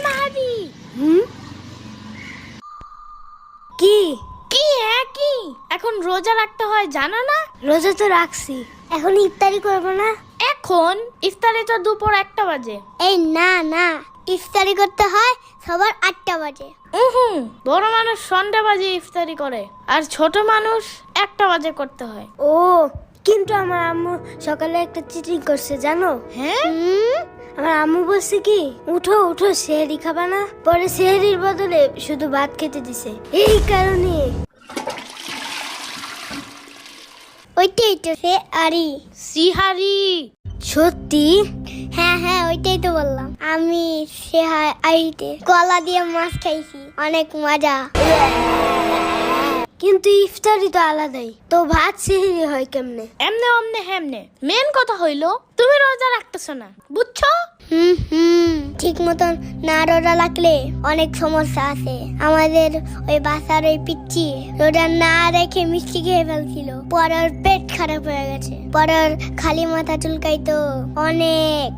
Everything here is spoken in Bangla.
মাহাদি। কি কি কি এখন রোজা রাখতে হয় জানো না? রোজা তো রাখছি, এখন ইফতারি করবো না? এখন ইফতারি তো দুপুর 1টা বাজে। এই না না, ইফতারি করতে হয় সবার 8টা বাজে। বড় মানুষ সন্ধ্যা বাজে ইফতারি করে, আর ছোট মানুষ 1টা বাজে করতে হয়। ও, কিন্তু আমার আম্মু সকালে একটা চিটিং করছে জানো? হ্যাঁ, আমার আম্মু বলছে কি, উঠো উঠো সেহরি খাবা না, পরে সেহরির বদলে শুধু ভাত খেতে দিছে। এই কারণে ওইটাই তো সে আরি সিহারি। সত্যি? হ্যাঁ হ্যাঁ, ওইটাই তো বললাম আমি। আরিতে কলা দিয়ে মাছ খাইছি, অনেক মজা। কিন্তু ইফতারি তো আলাদাই, তো ভাত সেহরি হয় কেমনে? এমনে অমনে হেমনে। মেন কথা হইলো তুমি রোজা রাখতেছো না, বুঝছো? ঠিক মতন না রোজা রাখলে অনেক সমস্যা আছে। আমাদের ওই বাসার ওই পিচ্চি রোজা না রেখে মিষ্টি খেয়ে ফেলছিল, পরে ওর পেট খারাপ হয়ে গেছে, পরে ওর খালি মাথা চুলকাইতো অনেক।